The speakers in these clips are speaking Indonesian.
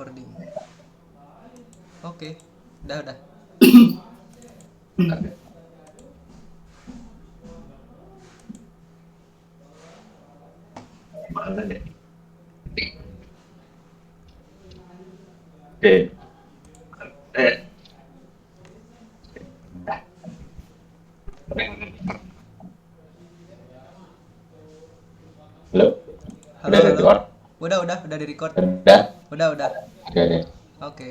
recording. Oke, udah. Mana deh? Oke. Eh, Halo, Halo, udah halo. record? Udah di record. Udah? Udah. Oke, oke. Oke.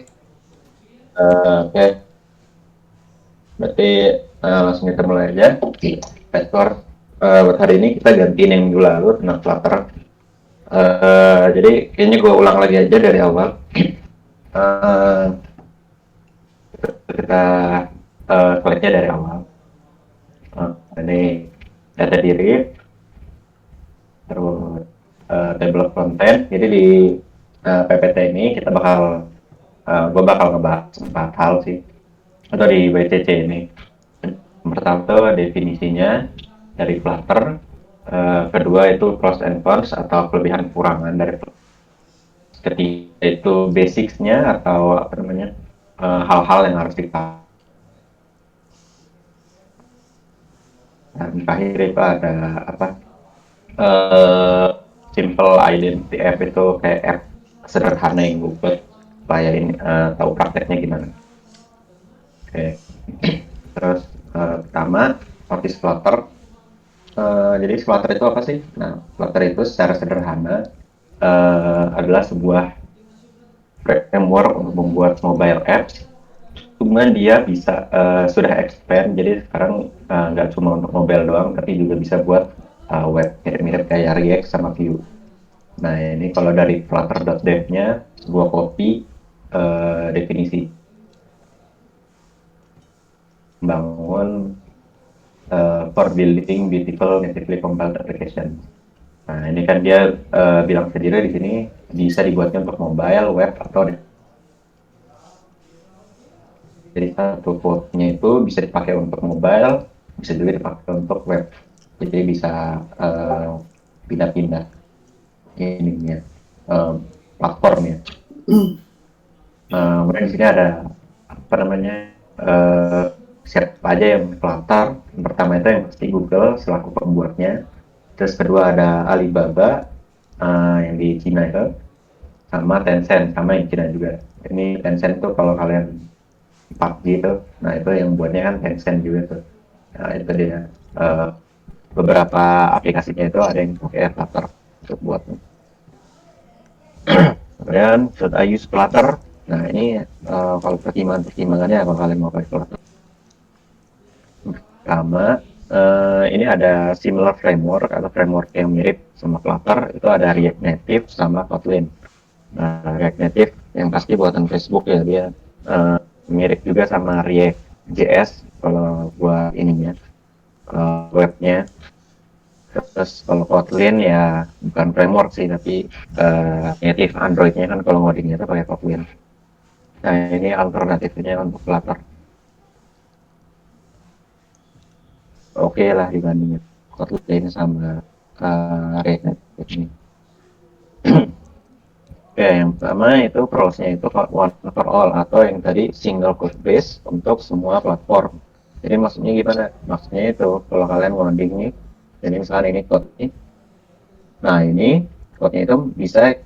Oke, berarti langsung kita mulai aja. Record. Buat hari ini kita gantiin yang minggu lalu tentang Flutter. Jadi kayaknya gue ulang lagi aja dari awal. Eh, kita selesai dari awal. Ini data diri, terus table of content. Jadi di PPT ini kita gue bakal ngebahas 4 hal sih, atau di BCC ini. Yang pertama itu definisinya dari Flutter, kedua itu pros and cons atau kelebihan kekurangan dari Flutter, ketiga itu basicsnya atau apa namanya, hal-hal yang harus kita, dan terakhir itu ada apa, eh simple identity app itu kayak app sederhana yang gue buat supaya ini tahu prakteknya gimana. Oke. Terus pertama, what is Flutter? Jadi Flutter itu apa sih? Nah, Flutter itu secara sederhana adalah sebuah framework untuk membuat mobile apps. Cuman dia bisa sudah expand, jadi sekarang nggak cuma untuk mobile doang, tapi juga bisa buat web mirip-mirip kayak React sama Vue. Nah, ini kalau dari flutter.dev-nya, sebuah copy definisi membangun for building beautiful natively compiled application. Nah, ini kan dia bilang sendiri di sini bisa dibuatnya untuk mobile, web, atau jadi satu code-nya itu bisa dipakai untuk mobile, bisa juga dipakai untuk web. Jadi bisa pindah-pindah ininya, platformnya. Kemudian di sini ada apa namanya, siapa aja yang Flutter. Yang pertama itu yang pasti Google selaku pembuatnya. Terus kedua ada Alibaba yang di Cina itu, sama Tencent sama yang Cina juga. Ini Tencent tuh kalau kalian PUBG itu, nah itu yang buatnya kan Tencent juga tuh. Nah itu dia, beberapa aplikasinya itu ada yang pakai Flutter untuk buat. Kemudian should I use Flutter? Nah ini kalau pertimbangannya apa kalian mau pakai Flutter? Pertama, ini ada similar framework atau framework yang mirip sama Flutter, itu ada React Native sama Kotlin. Nah, React Native yang pasti buatan Facebook ya, dia mirip juga sama React JS kalau buat ininya, webnya. Terus kalau Kotlin ya bukan framework sih, tapi native Android-nya kan kalau ngodingnya itu pakai Kotlin. Nah ini alternatifnya untuk Flutter. Oke lah dibandingin Kotlin sama React Native ini. Oke, yang pertama itu pros-nya itu one for all, atau yang tadi single code base untuk semua platform. Jadi maksudnya gimana? Maksudnya itu kalau kalian ngoding nih, jadi misalkan ini code nih, nah ini code-nya itu bisa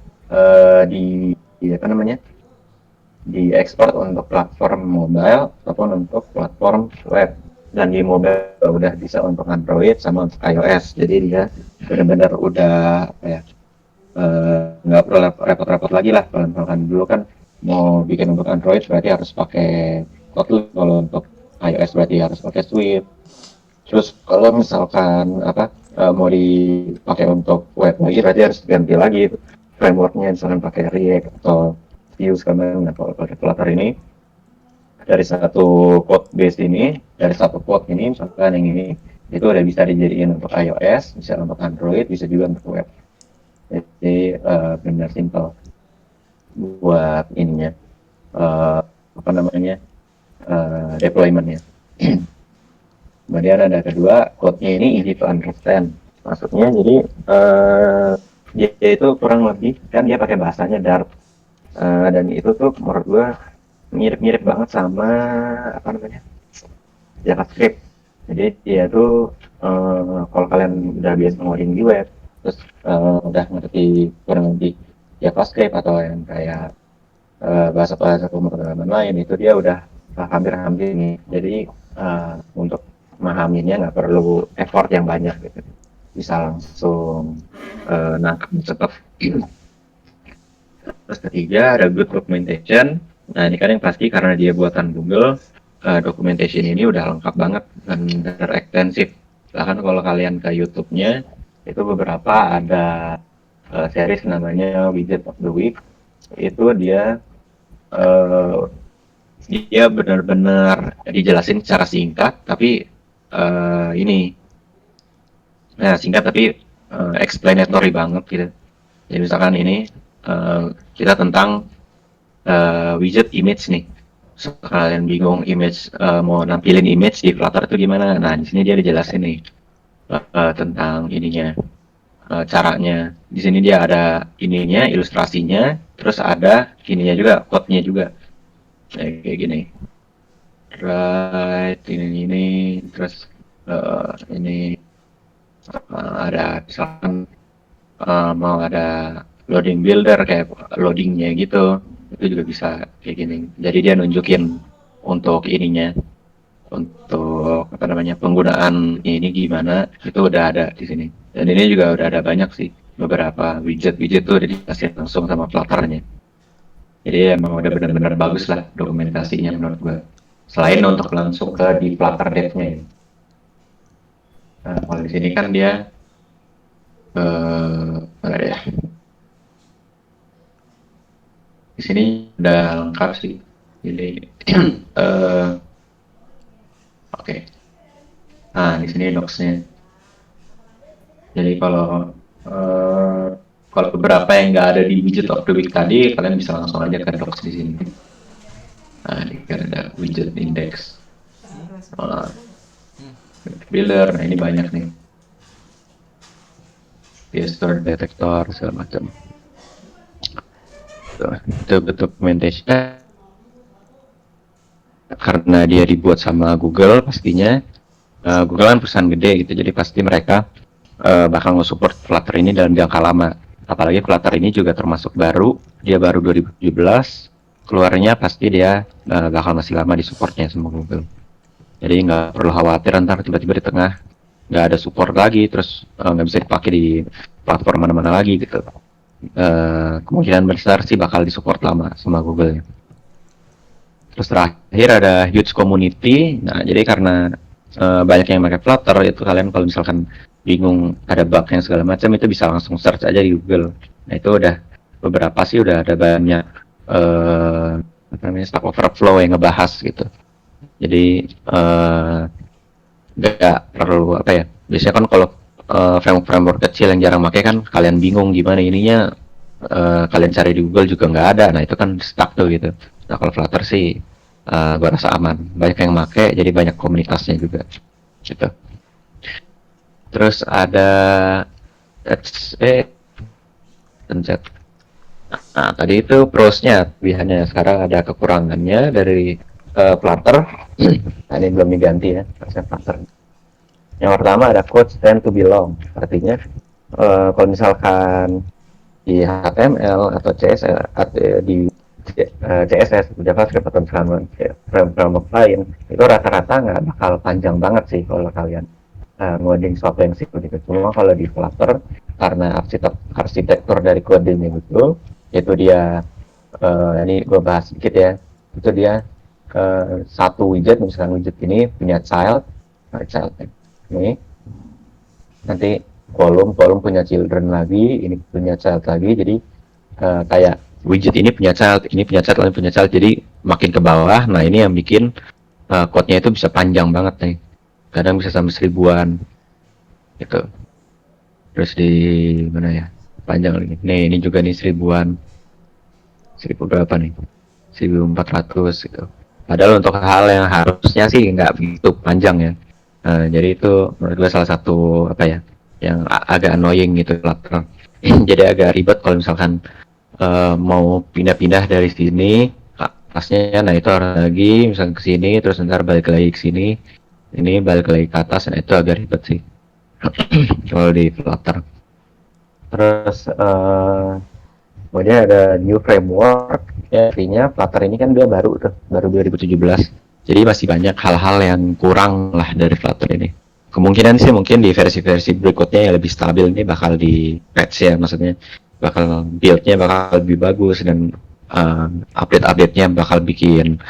di apa namanya, diekspor untuk platform mobile ataupun untuk platform web. Dan di mobile udah bisa untuk Android sama untuk iOS. Jadi dia benar-benar udah apa ya, nggak perlu repot-repot lagi lah. Kalau misalkan dulu kan mau bikin untuk Android berarti harus pakai Kotlin, kalau untuk iOS berarti harus pakai Swift. Terus kalau misalkan apa, mau dipakai untuk web lagi berarti harus ganti lagi frameworknya, misalkan pakai React atau Vue sekarang. Nah kalau pakai Flutter ini, dari satu code ini misalkan yang ini itu udah bisa dijadiin untuk iOS, bisa untuk Android, bisa juga untuk web. Jadi benar simple buat ininya, apa namanya, deploymentnya. Kemudian ada kedua, code-nya ini easy to understand. Maksudnya jadi dia itu kurang lebih kan dia pakai bahasanya Dart. Dan itu tuh menurut gua mirip-mirip banget sama apa namanya JavaScript. Jadi dia tuh kalau kalian udah biasa ngoding di web, terus udah ngerti kurang lebih JavaScript atau yang kayak bahasa-bahasa pemrograman lain, itu dia udah hampir-hampir nih. Jadi untuk memahaminya nggak perlu effort yang banyak gitu, bisa langsung nangkep cepat. Terus ketiga ada good documentation. Nah ini kan yang pasti karena dia buatan Google, documentation ini udah lengkap banget dan ekstensif. Bahkan kalau kalian ke YouTube-nya, itu beberapa ada series namanya Widget of the Week. Itu eh, dia benar-benar dijelasin secara singkat, tapi ini singkat tapi explanatory banget gitu. Jadi misalkan ini kita tentang widget image nih. So, kalian bingung image mau nampilin image di Flutter itu gimana? Nah, di sini dia dijelasin nih tentang ininya, caranya. Di sini dia ada ininya, ilustrasinya, terus ada ininya juga, code-nya juga. Kayak gini. Right, ini, terus ini ada misalkan mau ada loading builder kayak loadingnya gitu, itu juga bisa kayak gini. Jadi dia nunjukin untuk ininya, untuk apa namanya penggunaan ini gimana, itu udah ada di sini. Dan ini juga udah ada banyak sih, beberapa widget tuh udah dikasih langsung sama Flutternya. Jadi emang udah benar-benar bagus lah dokumentasinya menurut gue. Selain untuk langsung ke di Flutter Dev-nya ya. Nah, kalau di sini kan dia mana ya? Di sini udah lengkap sih. Jadi oke. Nah, di sini docs-nya. Jadi kalau beberapa yang nggak ada di widget of the week tadi, kalian bisa langsung aja ke docs di sini. Nah, ini kan ada widget index, builder. Nah, ini banyak nih. Gesture detector segala macam. Itu documentation karena dia dibuat sama Google pastinya. Google kan perusahaan gede gitu, jadi pasti mereka bakal nge-support Flutter ini dalam jangka lama. Apalagi Flutter ini juga termasuk baru, dia baru 2017, keluarnya pasti dia bakal masih lama di supportnya sama Google. Jadi nggak perlu khawatir ntar tiba-tiba di tengah nggak ada support lagi, terus nggak bisa dipakai di platform mana-mana lagi gitu. Kemungkinan besar sih bakal disupport lama sama Google. Terus terakhir ada huge community. Nah jadi karena banyak yang pakai Flutter, itu kalian kalau misalkan bingung ada bug yang segala macam, itu bisa langsung search aja di Google. Nah itu udah beberapa sih udah ada banyak apa namanya Stack Overflow yang ngebahas gitu. Jadi nggak perlu apa ya, biasanya kan kalau framework kecil yang jarang pakai kan kalian bingung gimana ininya, kalian cari di Google juga nggak ada. Nah itu kan stuck tuh gitu. Nah kalau Flutter sih gue rasa aman, banyak yang pakai, jadi banyak komunitasnya juga gitu. Terus ada Z. Nah tadi itu prosnya, pilihannya. Sekarang ada kekurangannya dari Flutter. Nah, ini belum diganti ya versi Flutter. Yang pertama ada quotes tend to belong, artinya kalau misalkan di HTML atau CSS atau di CSS, JavaScript atau misalkan framework lain, itu rata-rata nggak bakal panjang banget sih kalau kalian ngoding sesuatu yang simple gitu. Cuma kalau di Flutter, karena arsitektur dari codingnya itu, yaitu dia ini gue bahas sedikit ya, itu dia satu widget, misalkan widget ini punya child ini, nanti kolom punya children lagi, ini punya child lagi, jadi kayak widget ini punya child, lain punya child, jadi makin ke bawah. Nah ini yang bikin code-nya itu bisa panjang banget nih, kadang bisa sampai 1000-an gitu. Terus di mana ya, panjang lagi nih, ini juga nih 1000-an, 1000 berapa nih, 1400 gitu. Padahal untuk hal yang harusnya sih nggak begitu panjang ya. Jadi itu menurut gue salah satu apa ya yang agak annoying gitu. Jadi agak ribet kalau misalkan mau pindah-pindah dari sini atasnya, nah itu harus lagi misalnya ke sini terus ntar balik lagi ke sini, ini balik lagi ke atas, nah itu agak ribet sih kalau di Flutter. Terus kemudian ada new framework, ya artinya Flutter ini kan dia baru 2017, jadi masih banyak hal-hal yang kurang lah dari Flutter ini. Kemungkinan sih mungkin di versi-versi berikutnya yang lebih stabil ini bakal di patch ya, maksudnya bakal build-nya bakal lebih bagus dan update-update-nya bakal bikin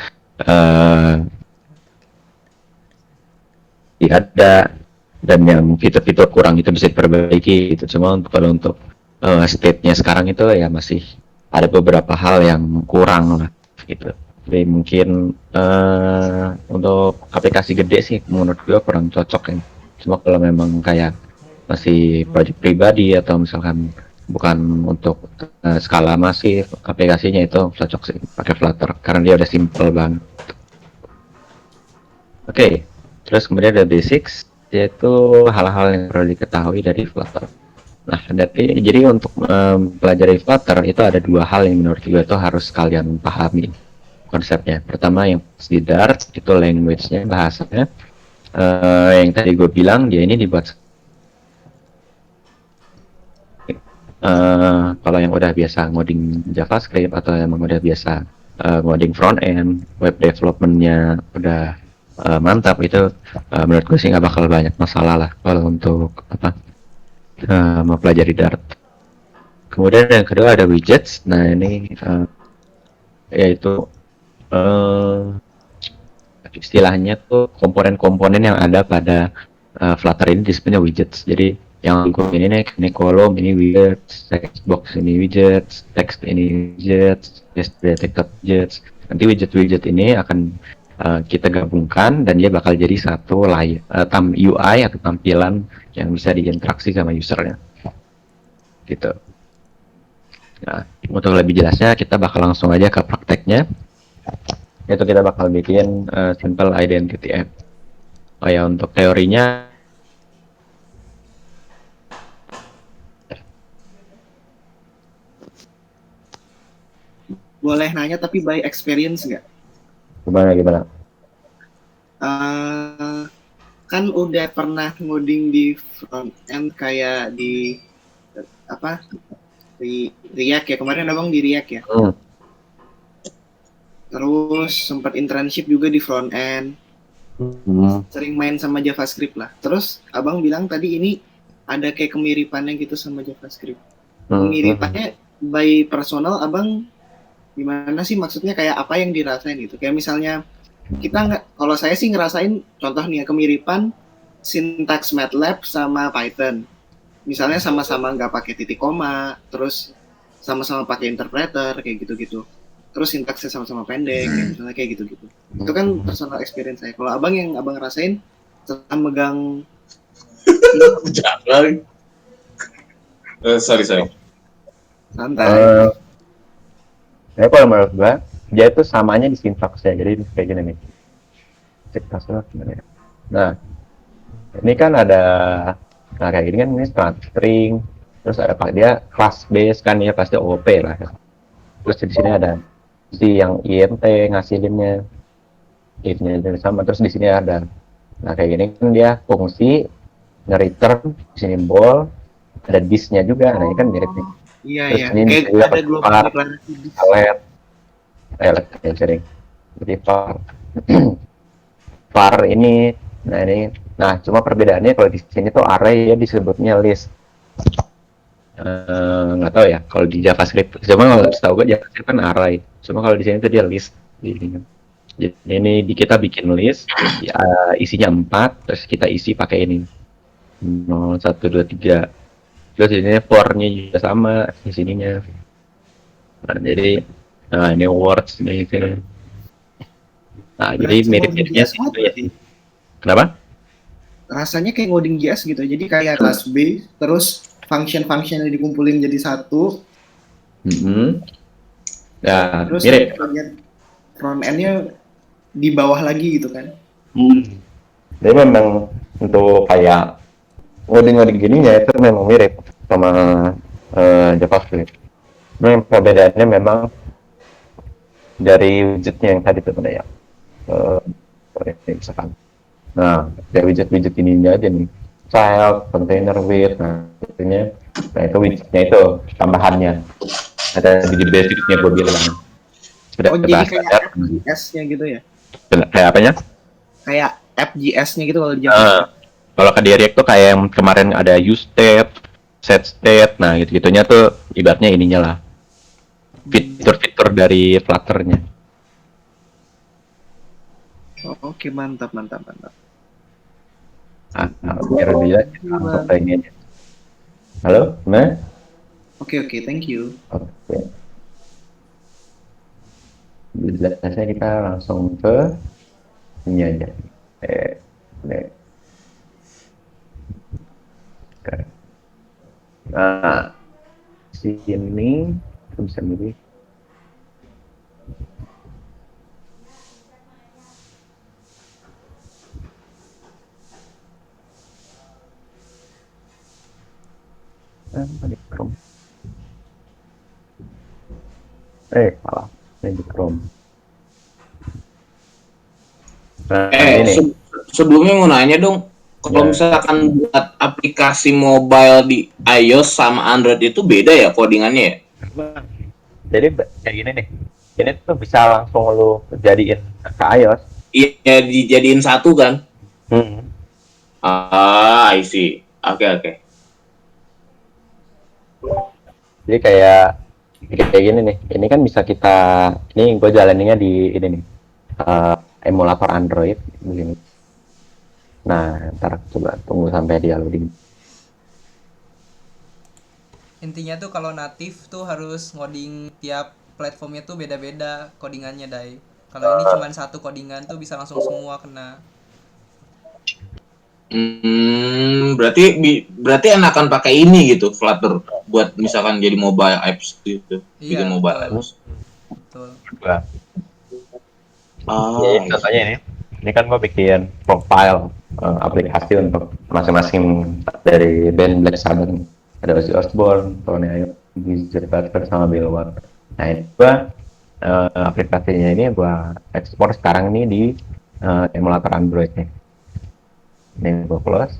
ada, dan yang fitur-fitur kurang itu bisa diperbaiki gitu. Cuma kalau untuk state-nya sekarang itu ya masih ada beberapa hal yang kurang lah gitu. Jadi mungkin untuk aplikasi gede sih menurut gue kurang cocok ya. Cuma kalau memang kayak masih project pribadi atau misalkan bukan untuk skala masif, aplikasinya itu cocok sih pakai Flutter karena dia udah simple banget. Oke, terus kemudian ada basics, yaitu hal-hal yang perlu diketahui dari Flutter. Nah, jadi untuk mempelajari Flutter itu ada dua hal yang menurut gue itu harus kalian pahami konsepnya. Pertama yang di Dart itu language-nya, bahasanya. Yang tadi gue bilang dia ini dibuat kalau yang udah biasa ngoding JavaScript atau yang udah biasa ngoding front end, web development-nya udah mantap, itu menurut gue sih nggak bakal banyak masalah lah kalau untuk mempelajari Dart. Kemudian yang kedua ada widgets. Nah ini yaitu istilahnya tuh komponen-komponen yang ada pada Flutter ini disebutnya widgets. Jadi yang ini kolom, ini widgets, text box ini widgets, text ini widgets, detected widgets. Nanti widget-widget ini akan kita gabungkan dan dia bakal jadi satu UI atau tampilan yang bisa diinteraksi sama usernya gitu. Nah, untuk lebih jelasnya kita bakal langsung aja ke prakteknya, yaitu kita bakal bikin simple identity app. Oh ya, untuk teorinya boleh nanya tapi by experience nggak? Gimana? Kan udah pernah ngoding di front end kayak di di React ya, kemarin abang di React ya. Terus sempat internship juga di front end. Sering main sama JavaScript lah. Terus abang bilang tadi ini ada kayak kemiripannya gitu sama JavaScript. Kemiripannya by personal abang gimana sih, maksudnya kayak apa yang dirasain gitu? Kayak misalnya kalau saya sih ngerasain contoh nih ya, kemiripan sintaks MATLAB sama Python. Misalnya sama-sama nggak pakai titik koma, terus sama-sama pakai interpreter kayak gitu-gitu. Terus sintaksnya sama-sama pendek, misalnya kayak gitu-gitu. Itu kan personal experience saya. Kalau abang yang abang rasain setelah megang jangan sorry santai. Ya kalau menurut gua dia itu samanya di sintaksnya, jadi kayak gini nih. Cek pasnya gimana ya? Nah, ini kan ada kayak gini kan, ini string, terus ada dia class base kan ya, pasti OP lah. Terus di sini ada si yang int ngasilinnya, if-nya sama, terus di sini ada. Nah kayak gini kan dia fungsi nge-return simbol, ada this-nya juga. Nah ini kan mirip nih. Iya. Kayak ada global declaration. Sering. Jadi var ini, nah cuma perbedaannya kalau di sini tuh array ya disebutnya list. Nggak tahu ya kalau di JavaScript. Cuma kalau setahu gue JavaScript kan array. Cuma kalau di sini tuh dia list. Jadi ini kita bikin list, isinya 4, terus kita isi pakai ini 0, 1, 2, 3. Terus ini for-nya juga sama di sininya. Nah, jadi ini words ini. Nah, jadi mirip-miripnya sih itu ya sih. Kenapa? Rasanya kayak ngoding JS gitu. Jadi kayak class B, terus function-function yang dikumpulin jadi satu. Ya, terus mirip. Front end-nya di bawah lagi gitu kan. Jadi memang untuk kayak ngoding gini ya itu memang mirip sama JavaScript. Nah, perbedaannya memang dari widgetnya yang tadi tuh ya. Eh, ini misalkan. Nah, dari widget-widget ini aja nih. Child, container width, nah itu widgetnya itu tambahannya. Ada di basicnya gue bilang. Sudah Oh, jadi bahas kayak standar. FGS-nya gitu ya? Kayak apanya? Kayak FGS-nya gitu kalau di Uh, JavaScript. kalau ke React tuh kayak yang kemarin ada use state, set state, nah gitu-gitunya tuh ibaratnya ininya lah. Fitur-fitur dari Flutter-nya. Oh, oke, mantap, mantap, mantap. Biar lebih jelas langsung ke ini aja. Halo, Mas? Oke, oke, thank you. Oke. Jelasnya kita langsung ke ini aja. Eh, eh. Nah, sini bisa milih. Di Chrome. Malah ini di Chrome. Nah, ini. Sebelumnya mau nanya dong, kalau misalkan buat aplikasi mobile di iOS sama Android itu beda ya codingannya ya? Jadi kayak gini nih, ini tuh bisa langsung lu jadiin ke iOS. Iya, dijadiin satu kan? I see. Oke. Jadi kayak gini nih, ini kan bisa kita, ini gue jalaninnya di ini nih, emulator Android begini. Nah, ntar coba tunggu sampai dia loading. Intinya tuh kalau natif tuh harus ngoding tiap platformnya tuh beda-beda codingannya, Dai. Kalau ini cuma satu codingan tuh bisa langsung semua kena. Berarti enakan pakai ini gitu, Flutter buat misalkan jadi mobile apps gitu, bikin Iya, mobile betul. apps. Betul. Jadi contohnya ini kan gue bikin profile aplikasi untuk masing-masing dari band Black Sabbath. Ada Ozzy Osbourne, Tony Iommi, Geezer Butler, sama Bill Ward. Nah, ini gue aplikasinya ini gue ekspor sekarang ini di emulator Android nih. Ini gue close.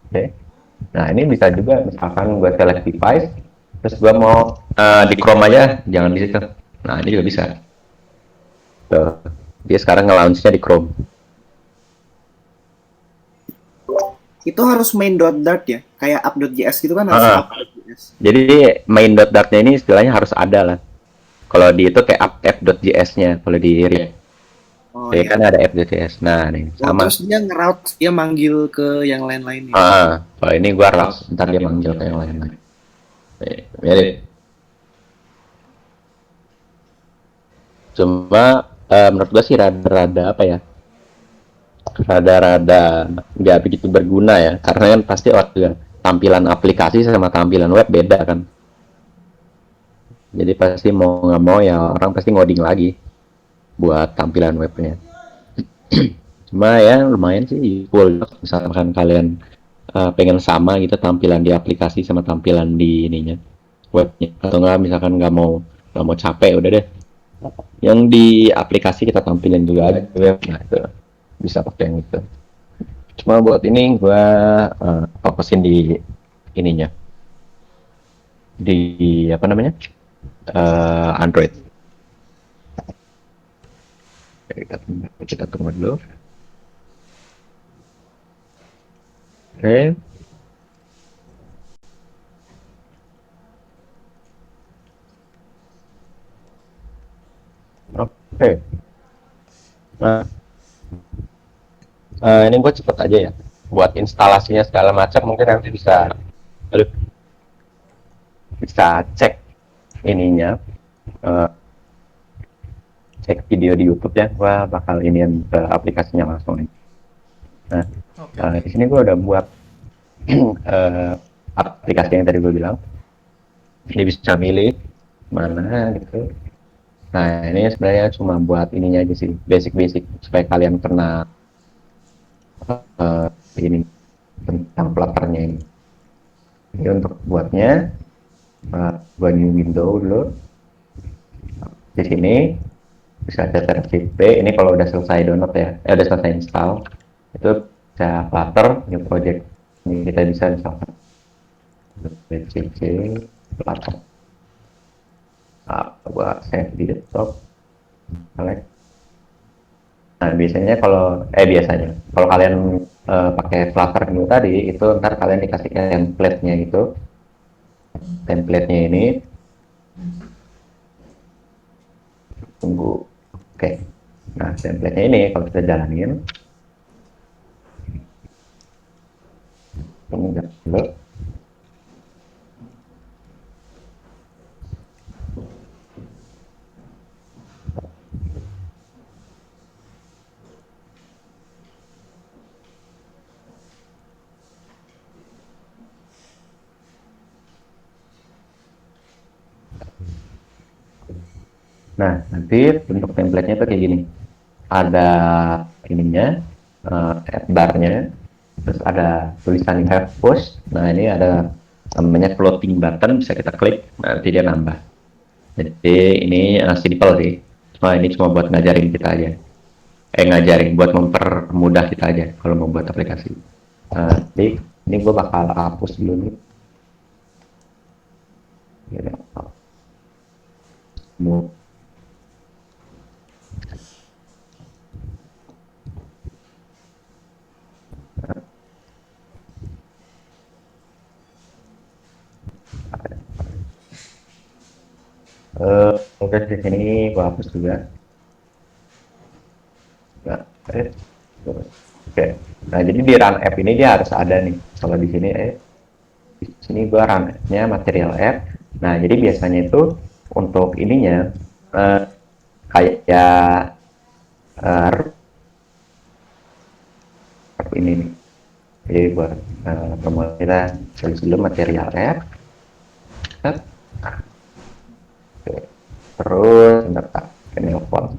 Oke. Nah, ini bisa juga misalkan gue select device, terus gue mau di Chrome aja, jangan di situ. Nah, ini juga bisa. Tuh, dia sekarang nge-launch-nya di Chrome. Itu harus main .dart ya? Kayak app.js gitu kan harus app.js. Jadi main .dart-nya ini istilahnya harus ada lah. Kalau di itu kayak app.js-nya, kalau di React. Oh, Jadi iya. kan ada app.js. Nah, nih sama. Terus dia nge-route, dia manggil ke yang lain-lain ya. Kalau ini gua route, ntar dia manggil ke yang lain. Mirip. Cuma menurut gua sih rada-rada apa ya? Rada-rada nggak begitu berguna ya, karena kan pasti waktu tampilan aplikasi sama tampilan web beda kan. Jadi pasti mau nggak mau ya orang pasti ngoding lagi buat tampilan webnya. Cuma ya lumayan sih full. Misalkan kalian pengen sama gitu tampilan di aplikasi sama tampilan di ininya webnya, atau nggak misalkan nggak mau capek udah deh yang di aplikasi kita tampilin juga ada web. Nah itu bisa pakai yang itu. Cuma buat ini gue fokusin di ininya, di apa namanya Android. Kita tunggu dulu. Oke. Nah, ini gue cepet aja ya. Buat instalasinya segala macam mungkin nanti bisa cek ininya, cek video di YouTube ya. Gue bakal iniin ke aplikasinya langsung nih. Nah, di sini gue udah buat aplikasi yang tadi gue bilang. Ini bisa milih mana gitu. Nah, ini sebenarnya cuma buat ininya aja sih, basic supaya kalian pernah ini tentang Flutter-nya ini. Jadi untuk buatnya Gua new window dulu. Di sini bisa CTRL Shift B. Ini kalau udah selesai download ya, udah selesai install, itu bisa Flutter new project. Ini kita bisa misalkan BCC Flutter. Gua save di desktop. Select. Nah, biasanya kalau kalian pakai Flutter new tadi, itu ntar kalian dikasih template-nya itu. Template-nya ini tunggu. Oke. Nah, template-nya ini kalau kita jalanin, tunggu dulu. Nah, nanti bentuk template-nya itu kayak gini. Ada ininya, add bar-nya, terus ada tulisan have push. Nah, ini ada namanya floating button, bisa kita klik, nanti dia nambah. Jadi ini simple sih. Ini cuma buat ngajarin kita aja. Ngajarin buat mempermudah kita aja kalau mau buat aplikasi. Jadi ini gue bakal hapus dulu nih. Mau oke, di sini gua hapus juga. Nah, oke. Nah, jadi di run app ini dia harus ada nih. Kalau di sini gua run app-nya material app. Nah, jadi biasanya itu untuk ininya kayak ini nih. Jadi buat pemula kita tulis dulu material app. Terus daftar ke nelpon.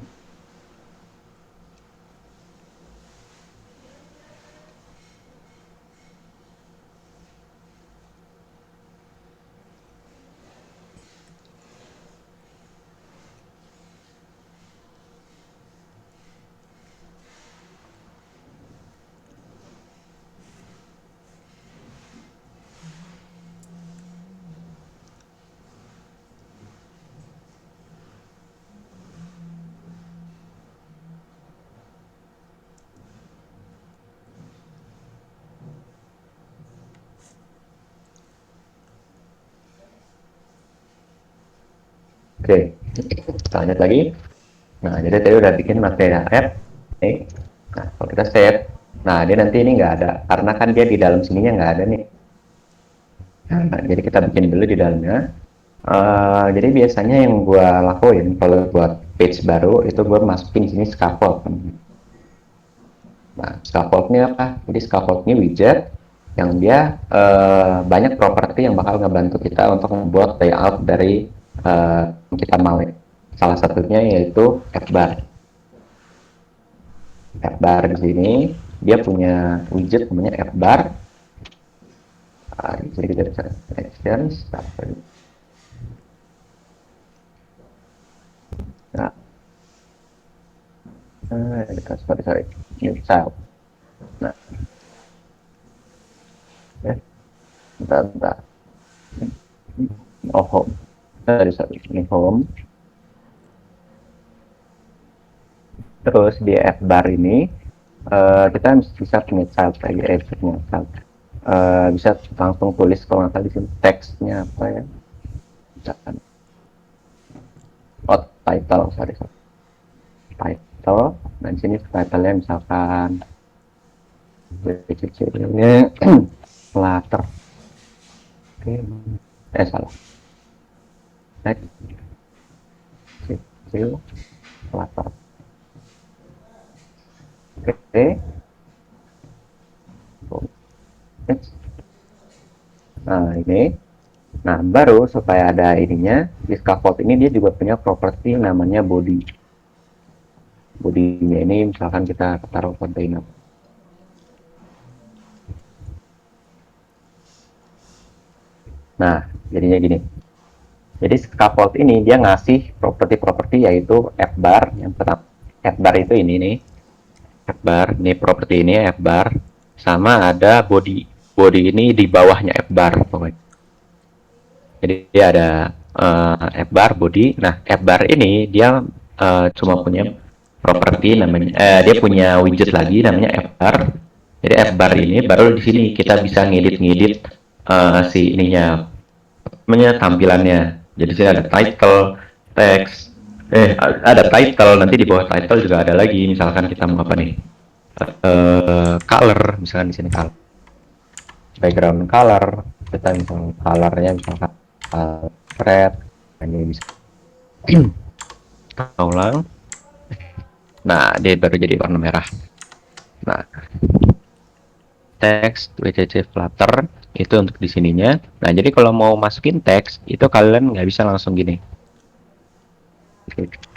Oke, kita lanjut lagi. Nah, jadi tadi udah bikin material app. Nih. Nah, kalau kita save, nah dia nanti ini nggak ada, karena kan dia di dalam sininya nggak ada nih. Nah, jadi kita bikin dulu di dalamnya. Jadi biasanya yang gua lakuin kalau buat page baru itu gua masukin sini scaffold. Nah, scaffoldnya apa? Jadi scaffold ini widget yang dia banyak properti yang bakal ngebantu kita untuk membuat layout dari kita mau. Salah satunya yaitu app bar. App bar di sini dia punya widget namanya app bar. Jadi kita bisa actions. Nah, sorry, new child. Nah, bentar. Oh, home. Sorry, ini home. Terus di app bar ini kita bisa punya child lagi, punya child. Bisa langsung tulis kalau nggak salah di sini teksnya apa ya? Misalkan title, sorry. Title. Nah di sini title-nya misalkan BCC-nya Flutter. Oke, salah. Next. Flutter. Oke. Nah ini, nah baru supaya ada ininya di scaffold ini dia juga punya properti namanya body. Bodinya ini misalkan kita taruh container. Nah jadinya gini. Jadi scaffold ini dia ngasih properti-properti yaitu fbar. Yang pertama fbar itu ini nih, fbar ini properti ini fbar, sama ada body ini di bawahnya fbar pokoknya. Jadi dia ada fbar body. Nah fbar ini dia cuma punya properti namanya dia punya widget lagi namanya fbar. Jadi fbar ini baru di sini kita bisa ngedit si ininya tampilannya. Jadi sini ada title, text, ada title, nanti di bawah title juga ada lagi. Misalkan kita mau apa nih? Color, misalkan di sini color, background color, kita misalkan colornya misalkan red, ini bisa ulang. Nah, dia baru jadi warna merah. Nah, teks WCC Flutter itu untuk di sininya. Nah, jadi kalau mau masukin teks itu kalian nggak bisa langsung gini.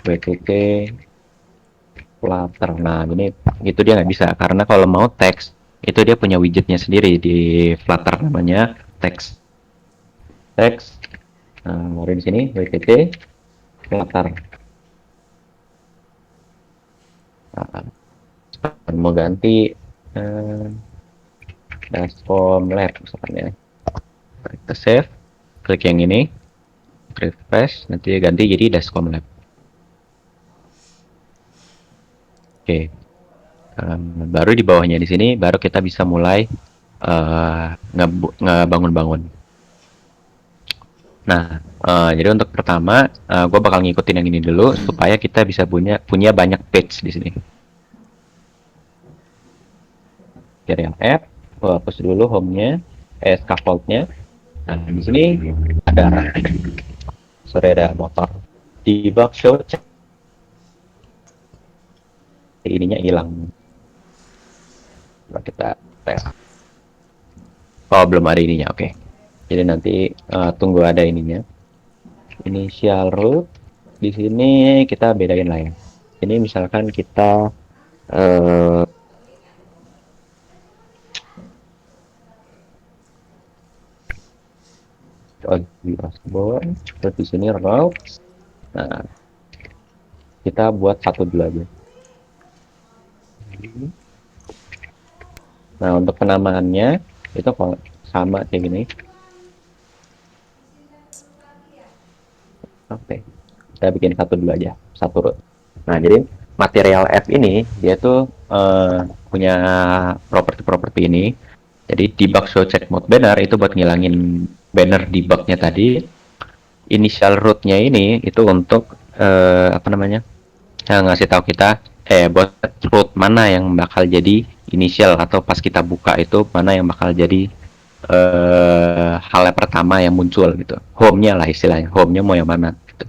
WCC Flutter. Nah, ini itu dia nggak bisa karena kalau mau teks itu dia punya widgetnya sendiri di Flutter namanya teks. Teks. Nah, baru di sini WCC Flutter. Nah, mau ganti Dascom Lab misalkan ya. Kita save, klik yang ini, refresh, nanti ganti jadi Dascom Lab. Oke. Baru di bawahnya di sini baru kita bisa mulai ngebangun-bangun. Nah, jadi untuk pertama gue bakal ngikutin yang ini dulu supaya kita bisa punya banyak page di sini. Cari yang F, hapus dulu home-nya, scaffold-nya. Nah, di sini ada motor. Debug show check. Ininya hilang. Coba kita tes. Oh, belum ada ininya. Oke. Jadi nanti tunggu ada ininya. Initial root. Di sini kita bedain lah ya. Ini misalkan kita di dashboard, terus di sini routes. Nah, kita buat satu dulu aja. Nah, untuk penamaannya itu sama kayak gini. Oke, kita bikin satu dulu aja, satu root. Nah, jadi material F ini dia tuh punya properti ini. Jadi debug show check mode banner itu buat ngilangin banner debugnya tadi. Initial root-nya ini itu untuk apa namanya? Ngasih tahu kita buat root mana yang bakal jadi initial atau pas kita buka itu mana yang bakal jadi hal yang pertama yang muncul gitu. Home-nya lah istilahnya. Home-nya mau yang mana gitu.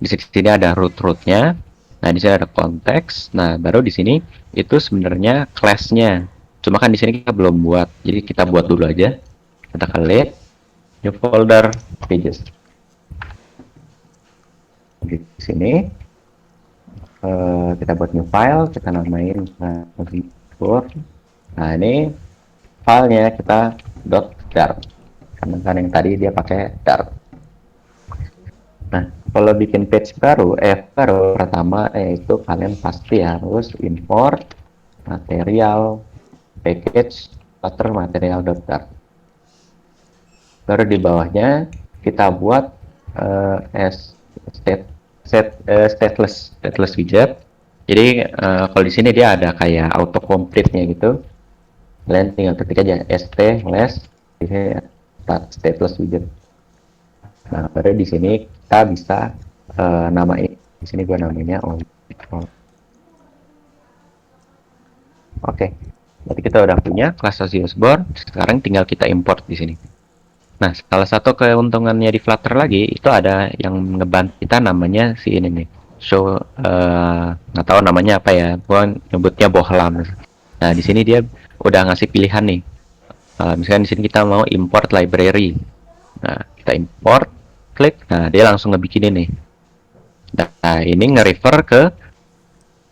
Di sini ada root-rootnya. Nah, di sini ada konteks. Nah, baru di sini itu sebenarnya class-nya. Cuma kan di sini kita belum buat. Jadi kita buat dulu aja. Kita klik new folder pages. Di sini kita buat new file, kita namain configure. Nah, ini filenya kita .dart karena kan yang tadi dia pakai dart. Nah, kalau bikin page baru pertama itu kalian pasti harus import material package flutter material.dart. Baru di bawahnya kita buat stateless widget. Jadi kalau di sini dia ada kayak autocomplete-nya gitu. Kalian tinggal ketik aja stateless stateless widget. Nah, baru di sini kita bisa namain. Di sini gua namanya Oke. Berarti kita udah punya kelas Osborne. Sekarang tinggal kita import di sini. Nah, salah satu keuntungannya di Flutter lagi itu ada yang ngebantu kita namanya si ini nih. Show nggak tahu namanya apa ya. Gua nyebutnya bohlam. Nah, di sini dia udah ngasih pilihan nih. Misalnya di sini kita mau import library. Nah, kita import, klik. Nah, dia langsung ngebikinin nih. Nah, ini nge-refer ke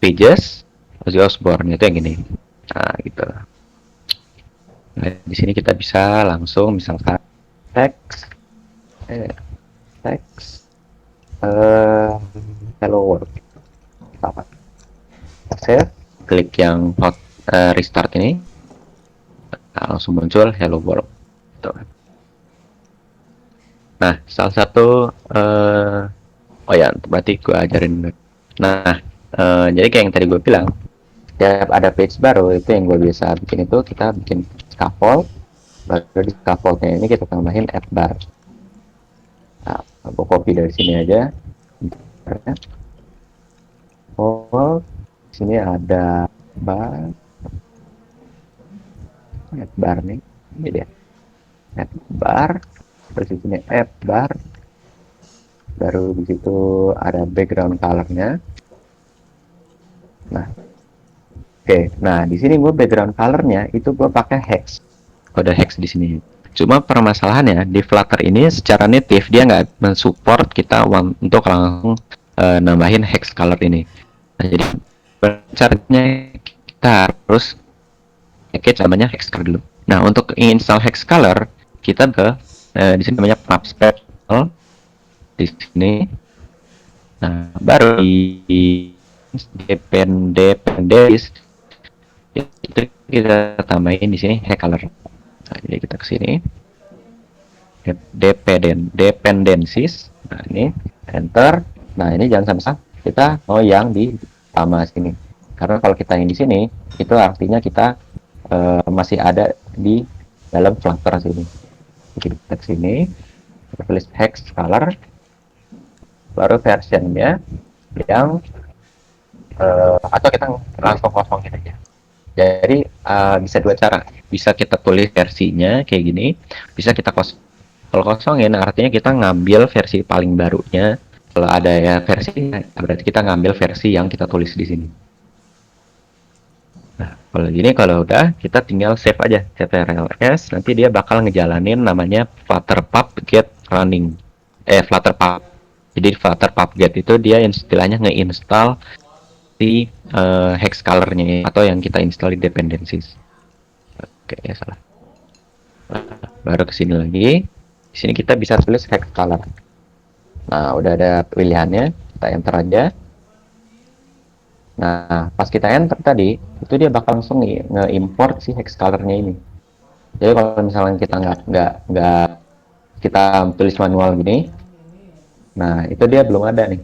pages Ozzy Osbourne itu yang gini. Nah, gitu. Nah, di sini kita bisa langsung misalkan teks teks hello world. Apa? Save, klik yang restart ini, langsung muncul hello world. Tuh. Nah, salah satu oh ya, berarti gue ajarin. Nah, jadi kayak yang tadi gue bilang, setiap ada page baru itu yang gue biasa bikin itu kita bikin scaffold, baru di scaffoldnya ini kita tambahin add bar. Nah, gue copy dari sini aja. Oh, sini ada bar, add bar nih, ini dia, add bar, terus di sini add bar, baru di situ ada background colornya. Nah, oke, nah di sini gue background colornya itu gue pakai hex, kode hex di sini. Cuma permasalahannya di Flutter ini secara native dia nggak mensupport kita untuk langsung nambahin hex color ini. Nah, jadi caranya kita harus package namanya hex color dulu. Nah, untuk install hex color kita ke di sini namanya pubspec di sini. Nah, baru di dependencies itu kita tambahin di sini hex color. Nah, jadi kita ke sini dependencies. Nah, ini enter. Nah, ini jangan sampai kita mau yang di sama sini, karena kalau kita yang di sini itu artinya kita masih ada di dalam Flutter sini. Jadi kita ke sini, kita tulis hex color, baru versionnya yang atau kita langsung kosongin aja. Jadi bisa dua cara, bisa kita tulis versinya kayak gini, bisa kita kalau kosongin artinya kita ngambil versi paling barunya. Kalau ada ya versi, berarti kita ngambil versi yang kita tulis di sini. Nah, kalau gini, kalau udah kita tinggal save aja, ctrls, nanti dia bakal ngejalanin namanya flutter pub get running, flutter pub. Jadi flutter pub get itu dia istilahnya ngeinstall si hex colornya atau yang kita install di dependencies. Oke, ya salah. Baru ke sini lagi. Di sini kita bisa tulis hex color. Nah, udah ada pilihannya, kita enter aja. Nah, pas kita enter tadi, itu dia bakal langsung nge-import si hex colornya ini. Jadi kalau misalnya kita nggak kita tulis manual gini, nah itu dia belum ada nih.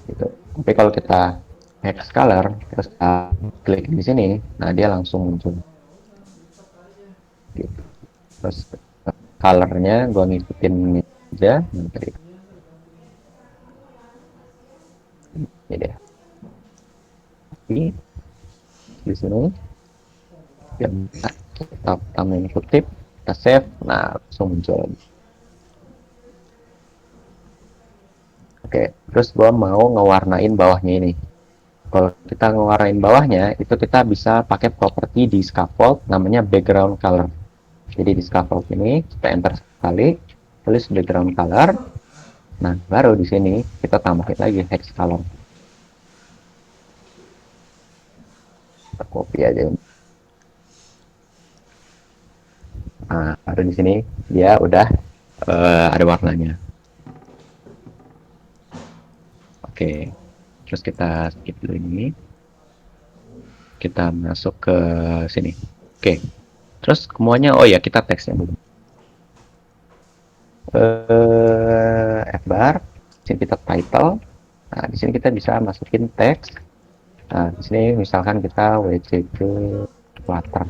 Gitu. Tapi kalau kita hex color, terus klik di sini, nah dia langsung muncul. Gitu. Terus colornya gue ngikutin aja, nanti ini dia. Di sini kita tambahin kutip, kita save, nah langsung muncul. Oke, terus gua mau ngewarnain bawahnya ini. Kalau kita ngewarnain bawahnya, itu kita bisa pakai properti di scaffold namanya background color. Jadi di scaffold ini kita enter sekali, tulis background color. Nah, baru di sini kita tambahin lagi hex color. Kita copy aja. Nah, baru di sini dia udah ada warnanya. Oke, terus kita skip dulu ini. Kita masuk ke sini. Oke, terus semuanya, oh ya kita teksnya dulu. F-bar, sini kita title. Nah, di sini kita bisa masukin teks. Nah, di sini misalkan kita WCG Flutter.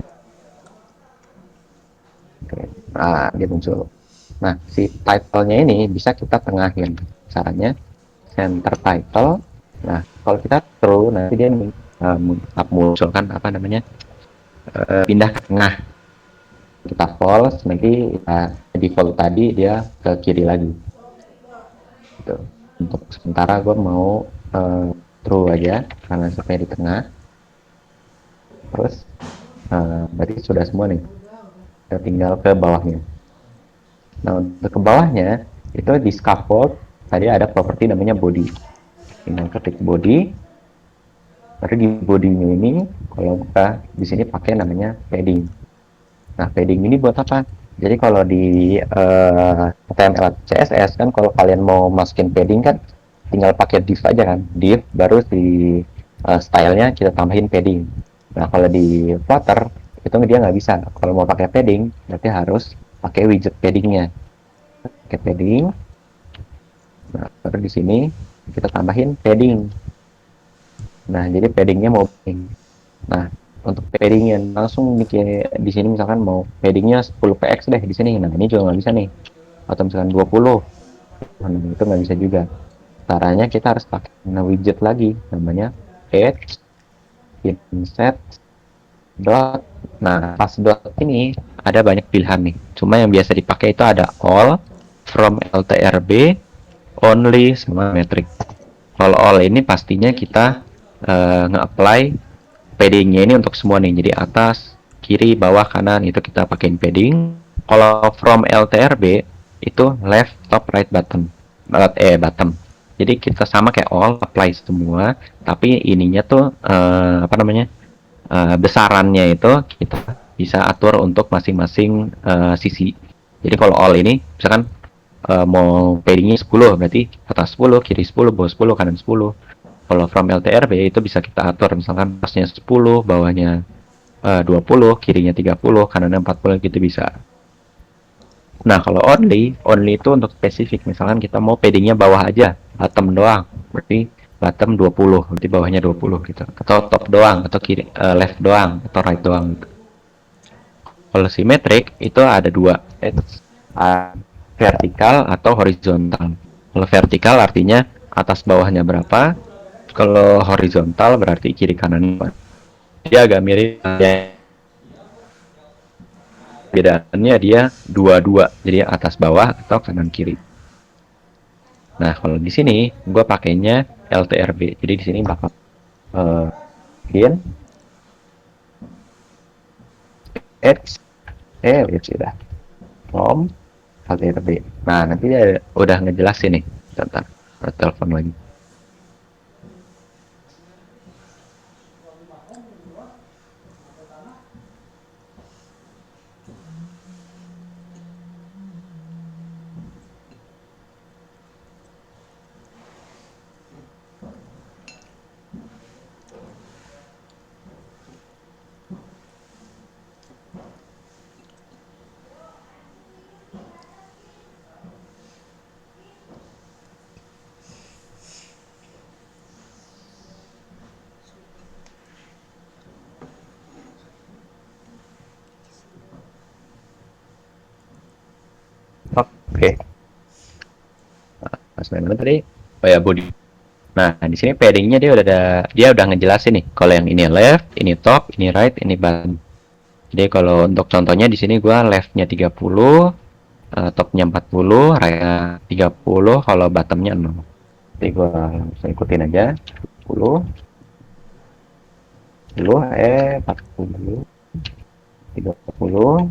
Oke. Nah, dia muncul. Nah, si title-nya ini bisa kita tengahin. Caranya center title. Nah, kalau kita true, nanti dia munculkan apa namanya? Pindah ke tengah. Kita false, nanti default tadi dia ke kiri lagi. Gitu. Untuk sementara gue mau true aja karena sampai di tengah. Terus berarti sudah semua nih, kita tinggal ke bawahnya. Nah, untuk ke bawahnya itu di scaffold tadi ada properti namanya body, tinggal ketik body. Baru di body-nya ini kalau kita di sini pakai namanya padding. Nah, padding ini buat apa? Jadi kalau di HTML CSS kan kalau kalian mau masukin padding kan tinggal pakai div aja kan, div baru di stylenya kita tambahin padding. Nah kalau di Flutter itu dia nggak bisa. Kalau mau pakai padding berarti harus pakai widget paddingnya. Pakai padding. Nah baru di sini kita tambahin padding. Nah jadi paddingnya mau padding. Nah untuk paddingnya langsung di sini misalkan mau paddingnya 10 px deh di sini. Nah ini juga nggak bisa nih. Atau misalkan 20. Nah, itu nggak bisa juga. Caranya kita harus pakai widget lagi namanya add insert dot. Nah pas dot ini ada banyak pilihan nih, cuma yang biasa dipakai itu ada all, from ltrb, only, sama metric. Kalau all ini pastinya kita nge-apply paddingnya ini untuk semua nih, jadi atas, kiri, bawah, kanan itu kita pakein padding. Kalau from ltrb itu left, top, right, bottom, bottom. Jadi kita sama kayak all, apply semua, tapi ininya tuh besarannya itu kita bisa atur untuk masing-masing sisi. Jadi kalau all ini misalkan mau paddingnya 10 berarti atas 10, kiri 10, bawah 10, kanan 10. Kalau from LTRB itu bisa kita atur misalkan atasnya 10, bawahnya 20, kirinya 30, kanannya 40 gitu bisa. Nah kalau only itu untuk spesifik, misalkan kita mau paddingnya bawah aja, bottom doang, berarti bottom 20, berarti bawahnya 20 gitu. Atau top doang, atau kiri left doang, atau right doang. Kalau symmetric itu ada dua, vertikal atau horizontal. Kalau vertikal artinya atas bawahnya berapa, kalau horizontal berarti kiri kanannya. Dia agak mirip, bedanya dia dua-dua, jadi atas bawah atau kanan kiri. Nah kalau di sini gue pakainya LTRB, jadi di sini bakal in x sudah from LTRB. Nah nanti dia udah ngejelasin nih, bentar telepon lagi. Oke. Mas mana tadi? Oh ya body. Nah di sini paddingnya dia udah ngejelasin nih. Kalau yang ini left, ini top, ini right, ini bottom. Jadi kalau untuk contohnya di sini gua leftnya 30, topnya 40, right 30, kalau bottomnya 0. Jadi gua langsung ikutin aja. 40, 40, 30,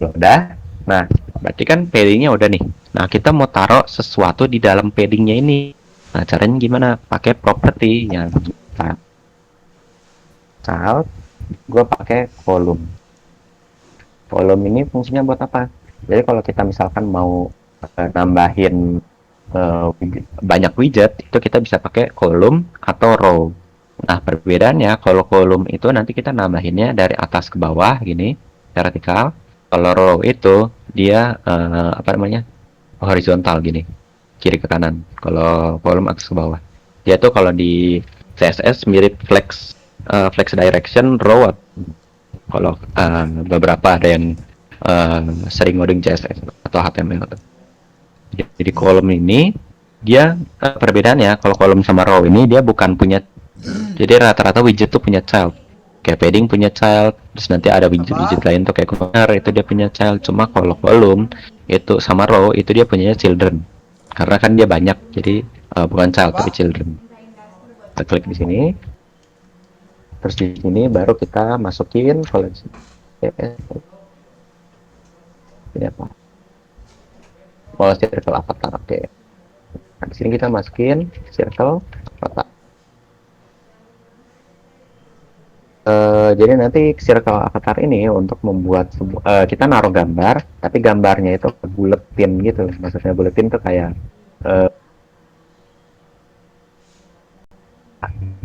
udah. Nah, berarti kan paddingnya udah nih. Nah, kita mau taruh sesuatu di dalam paddingnya ini. Nah, caranya gimana? Pakai properti yang child. Gue pakai column. Column ini fungsinya buat apa? Jadi kalau kita misalkan mau nambahin banyak widget, itu kita bisa pakai column atau row. Nah, perbedaannya kalau column itu nanti kita nambahinnya dari atas ke bawah gini, vertikal. Kalau row itu dia horizontal gini, kiri ke kanan. Kalau column atas ke bawah. Dia tuh kalau di CSS mirip flex direction row. Kalau beberapa ada yang sering ngoding CSS atau HTML. Jadi kolom ini dia perbedaannya, kalau kolom sama row ini dia bukan punya, jadi rata-rata widget tuh punya child, kayak padding punya child, terus nanti ada widget lain tuh kayak corner itu dia punya child. Cuma kalau kolom itu sama row itu dia punya children, karena kan dia banyak, jadi bukan child tapi children. Kita klik di sini, terus di sini baru kita masukin koleksi ini apa, mau circle avatar. Oke. Nah, di sini kita masukin circle kotak. jadi nanti circle avatar ini untuk membuat kita naruh gambar, tapi gambarnya itu buletin gitu. Maksudnya buletin tuh kayak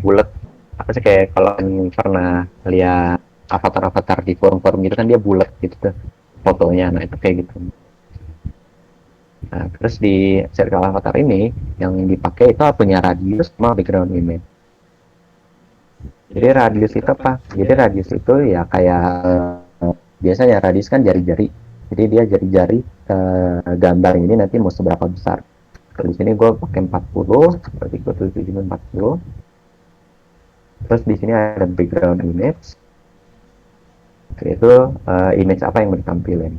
bulat, apa sih, kayak kalau pernah lihat avatar-avatar di forum-forum gitu kan dia bulat gitu tuh fotonya. Nah itu kayak gitu. Nah terus di circle avatar ini yang dipakai itu punya radius sama background image. Jadi radius itu apa? Jadi radius itu ya kayak biasanya radius kan jari-jari. Jadi dia jari-jari gambar ini nanti mau seberapa besar. Kalau di sini gue pakai 40, berarti gue tujuh 40. Terus di sini ada background image. Itu image apa yang mau ditampilin.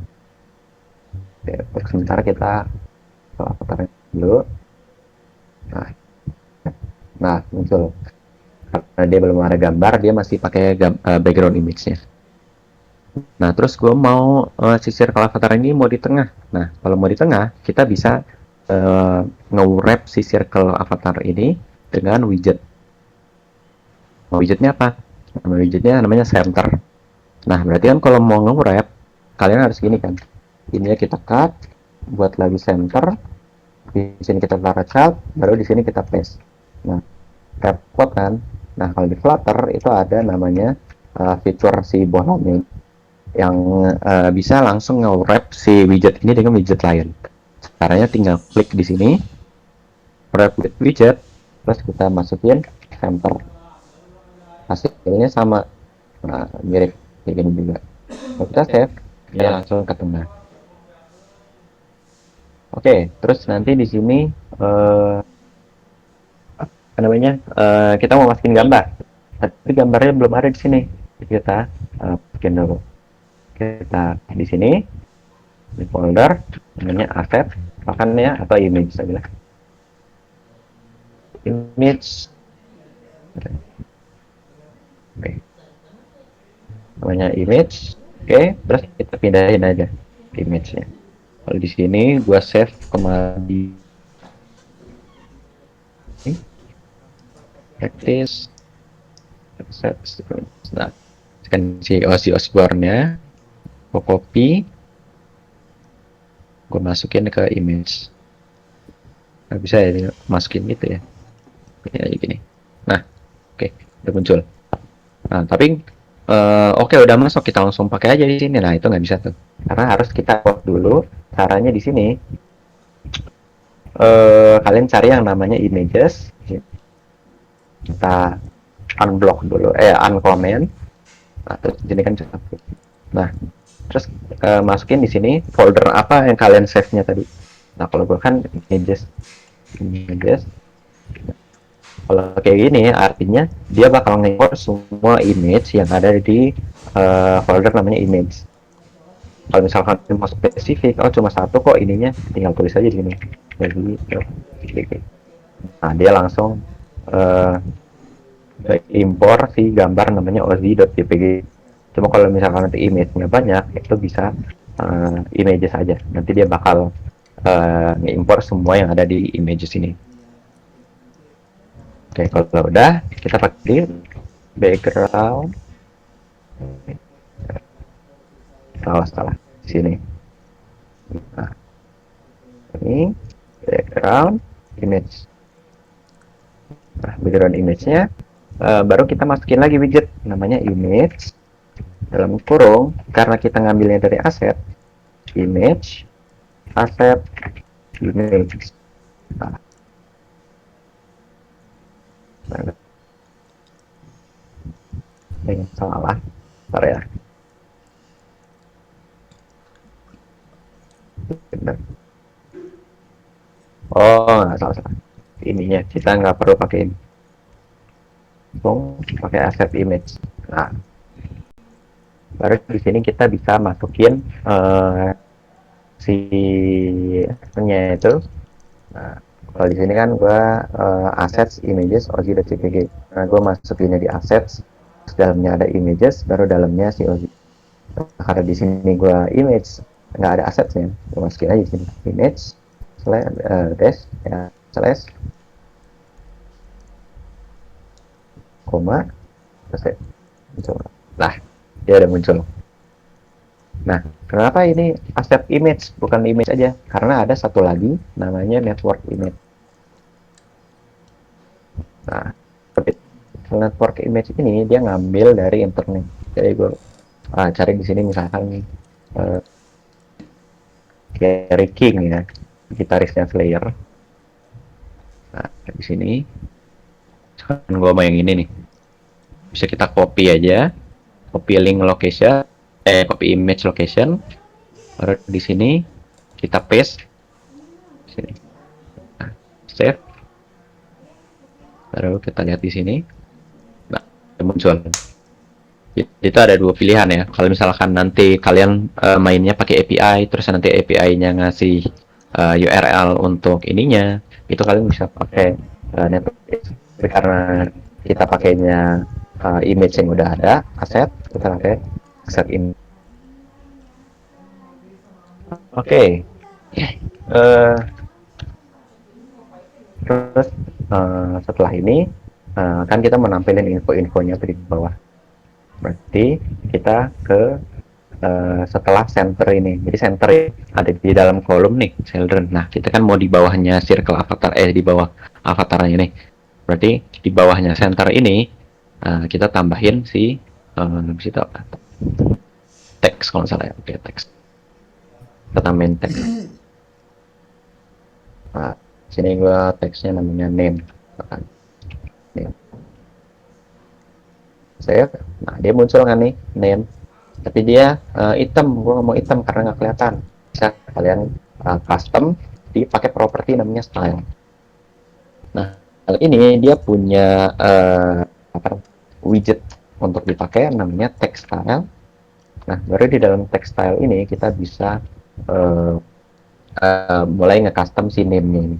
Oke, untuk sementara kita ke avatar dulu. Nah muncul. Karena dia belum ada gambar, dia masih pakai background image-nya. Nah, terus gue mau sisir kalau avatar ini mau di tengah. Nah, kalau mau di tengah, kita bisa nge-wrap si circle avatar ini dengan widget. Nah, widgetnya apa? Nama widgetnya namanya center. Nah, berarti kan kalau mau nge-wrap, kalian harus gini kan. Ini kita cut, buat lagi center. Di sini kita taruh child, baru di sini kita paste. Nah, wrap code kan. Nah, kalau di Flutter itu ada namanya fitur si bolanya yang bisa langsung nge-wrap si widget ini dengan widget lain. Caranya tinggal klik di sini, wrap with widget, terus kita masukin center. Hasilnya sama, nah, mirip kayak gini juga. Kalau kita save, dia langsung ke tengah. Oke, terus nanti di sini namanya kita mau masukin gambar, tapi gambarnya belum ada di sini. Kita bikin dulu. Kita di sini di folder namanya asset, makannya atau image saja. Image, oke. Namanya image, oke. Terus kita pindahin aja image-nya. Kalau di sini gua save kembali. Practice nah, kan si Ozzy Osbourne-nya gue copy, gue masukin ke image. Nggak bisa ya masukin gitu ya, kayak gini. Nah, oke, udah muncul. Nah, tapi oke, udah masuk, kita langsung pakai aja di sini. Nah, itu nggak bisa tuh, karena harus kita code dulu. Caranya di sini kalian cari yang namanya images. Kita unblock dulu, uncomment. Nah, terus ini kan cukup. Nah, terus masukin di sini folder apa yang kalian save-nya tadi. Nah, kalau gue kan images. Kalau kayak gini, artinya dia bakal nge-import semua image yang ada di folder namanya image. Kalau misalkan mau spesifik, oh cuma satu kok ininya, tinggal tulis aja di sini. Nah, dia langsung impor si gambar namanya ozzy.jpg. Cuma kalau misalkan nanti image-nya banyak, itu bisa images saja. Nanti dia bakal nge-impor semua yang ada di images ini. Oke, kalau udah, kita pakai background. Salah di sini. Nah, ini background image. Nah, background image-nya baru kita masukin lagi widget namanya image dalam kurung, karena kita ngambilnya dari aset image aset image. Nah, yang salah, bentar ya. Benar. Oh, nggak salah. Ininya kita nggak perlu pakai ini. Pakai asset image. Nah, baru di sini kita bisa masukin si nya itu. Nah, kalau di sini kan gua assets images ozzy.jpg. Nah, gua masukinnya di assets, dalamnya ada images, baru dalamnya si ozzy. Karena di sini gua image nggak ada assetsnya, gua masukin aja di sini image dash ya slash koma terus ya coba Nah, dia udah muncul. Nah, kenapa ini aset image bukan image aja? Karena ada satu lagi namanya network image. Nah, network image ini dia ngambil dari internet. Jadi gue cari di sini misalkan Gary King ya, gitarisnya Slayer. Nah, di sini sekarang gue mau yang ini nih. Bisa kita copy aja, copy link location, copy image location. Baru di sini kita paste. Di sini. Nah, save. Baru kita lihat di sini. Nah, muncul. Itu ada dua pilihan ya. Kalau misalkan nanti kalian mainnya pakai API, terus nanti API-nya ngasih URL untuk ininya, itu kalian bisa pakai network. Tapi karena kita pakainya image yang udah ada, aset, kita pakai aset ini. Oke. Terus setelah ini kan kita menampilkan info-infonya di bawah. Berarti kita ke setelah center ini. Jadi center ada di dalam kolom nih, children. Nah, kita kan mau di bawahnya circle avatar, di bawah avatarnya nih. Berarti di bawahnya center ini kita tambahin si situ apa? Teks kalau salah ya. Oke, teks. Kita tambahin teks. Nah, sini gua teksnya namanya name. Name. Nah, dia muncul kan nih name, tapi dia hitam. Gue ngomong hitam karena nggak kelihatan. Bisa kalian custom dipakai properti namanya style. Nah, kali ini dia punya widget untuk dipakai namanya text style. Nah, baru di dalam text style ini kita bisa mulai nge-custom si name-nya ini.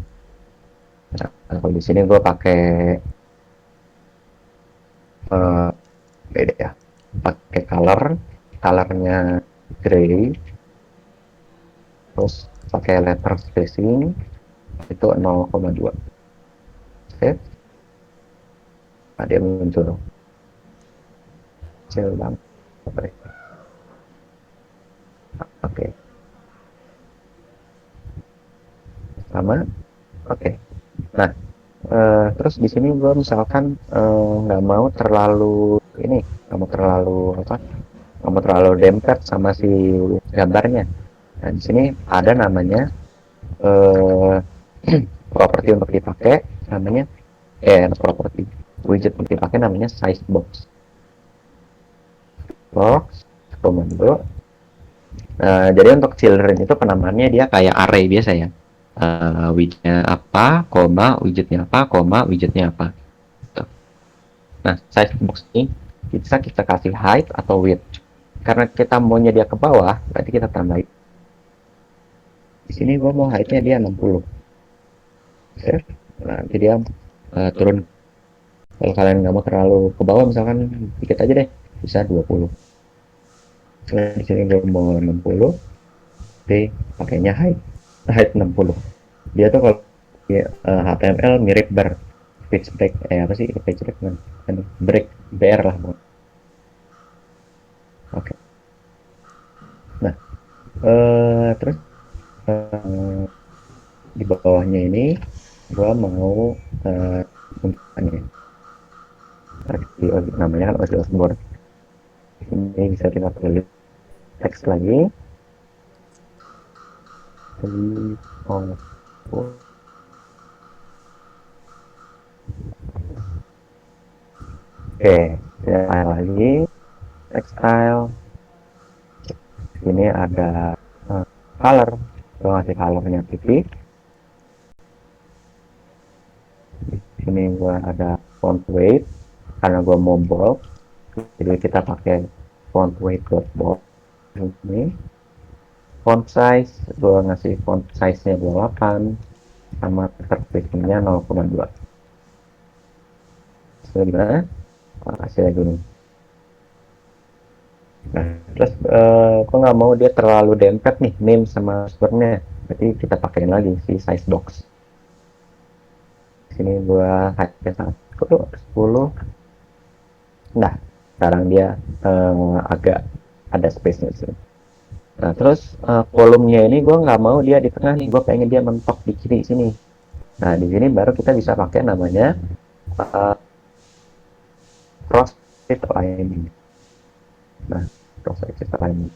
Nah, kalau di sini gue pakai beda ya, pakai colornya gray, terus pakai letter spacing itu 0,2. Oke, nah dia muncul kecil banget. Oke, sama. Oke, nah terus di sini gue misalkan nggak mau terlalu ini, nggak mau terlalu dempet sama si gambarnya. Nah, di sini ada namanya properti untuk dipakai namanya properti widget untuk dipakai namanya size box komando. Jadi untuk children itu penamaannya dia kayak array biasa ya. Widgetnya apa, widgetnya apa. Gitu. Nah, size box ini bisa kita kasih height atau width. Karena kita maunya dia ke bawah, berarti kita tambahin. Di sini gua mau height-nya dia 60. Oke. Nah, nanti dia turun. Kalau kalian nggak mau terlalu ke bawah, misalkan dikit aja deh, bisa 20. Di sini gue mau 60. Pakainya height 60. Dia tuh kalau HTML mirip bar page break page break break BR lah. Oke. Nah, terus di bawahnya ini gua mau namanya kan Osbourne. Ini bisa kita tulis teks lagi. Oke, saya lagi textile. Ini ada color, gue ngasih colornya putih. Di sini gue ada font weight karena gue mau bold, jadi kita pakai font weight bold. Ini font size, gue ngasih font size nya 28 sama spacing-nya 0,2. Sudah, hasilnya gini. Nah, terus kok nggak mau dia terlalu dempet nih name sama sebenarnya, berarti kita pakein lagi si size box. Sini gua height-nya 10. Nah, sekarang dia agak ada space-nya sih. Nah terus kolomnya ini gue nggak mau dia di tengah nih, gue pengen dia mentok di kiri sini. Nah di sini baru kita bisa pakai namanya uh, cross axis alignment. Nah cross axis alignment.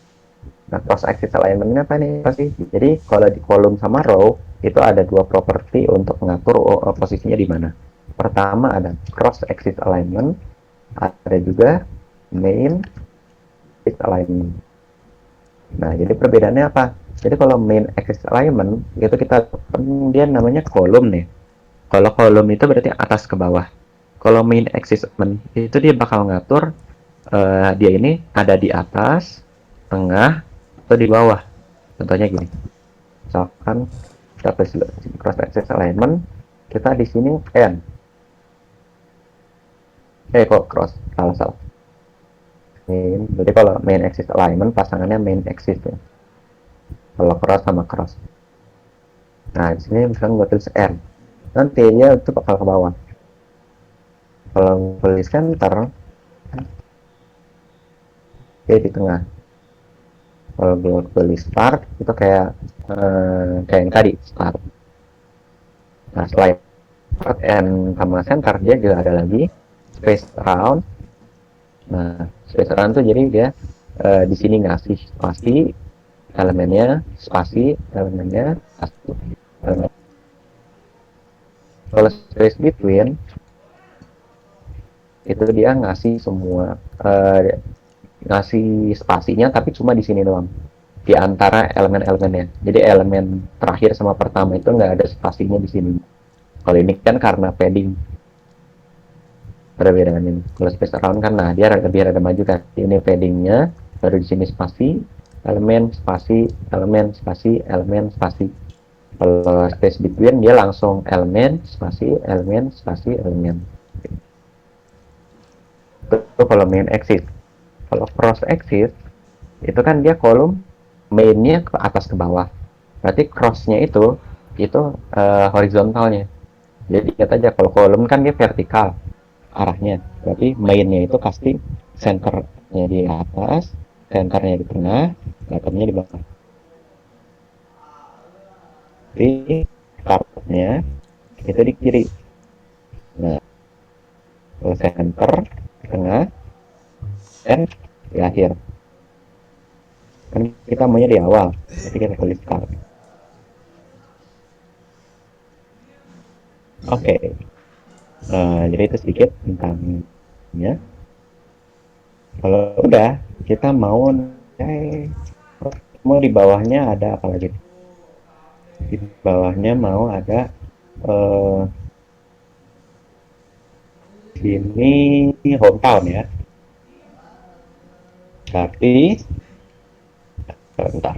Nah cross axis alignment ini apa nih? Pasti. Jadi kalau di kolom sama row itu ada dua properti untuk mengatur posisinya di mana. Pertama ada cross axis alignment, ada juga main axis alignment. Nah, jadi perbedaannya apa? Jadi kalau main axis alignment itu kita dia namanya kolom nih. Kalau kolom itu berarti atas ke bawah. Kalau main axis alignment itu dia bakal ngatur dia ini ada di atas, tengah, atau di bawah. Contohnya gini. Misalkan kita cross axis alignment, kita di sini N. Kok cross? Salah. Main. Jadi kalau main axis alignment pasangannya main axis ya. Kalau cross sama cross. Nah, di sini misalnya gue tulis R. Nanti dia itu bakal ke bawah. Kalau tulis center, dia di tengah. Kalau gue tulis start, itu kayak yang tadi, start. Nah, selain start and sama center, dia juga ada lagi space around. Nah, space around tuh jadi dia di sini ngasih spasi elemennya, spasi elemennya, satu elemen. Kalau space between itu dia ngasih semua ngasih spasinya tapi cuma di sini doang di antara elemen-elemennya. Jadi elemen terakhir sama pertama itu nggak ada spasinya di sini. Kalau ini kan karena padding perbedaan ini. Kalau space around kan nah dia lebih rada maju kan. Ini paddingnya baru di sini spasi elemen spasi elemen spasi elemen spasi. Kalau space between dia langsung elemen spasi elemen spasi elemen. Itu kalau main axis. Kalau cross axis itu kan dia kolom mainnya ke atas ke bawah. Berarti crossnya itu horizontalnya. Jadi lihat aja kalau kolom kan dia vertikal arahnya. Berarti mainnya itu pasti centernya di atas, centernya di tengah, bottomnya di bawah. Jadi startnya itu di kiri. Nah, kalau center di tengah dan di akhir. Kan kita maunya di awal, jadi kita tulis start. Oke. Jadi itu sedikit tentangnya. Kalau udah, kita mau di bawahnya ada apa lagi? Di bawahnya mau ada sini hometown ya. Tapi bentar.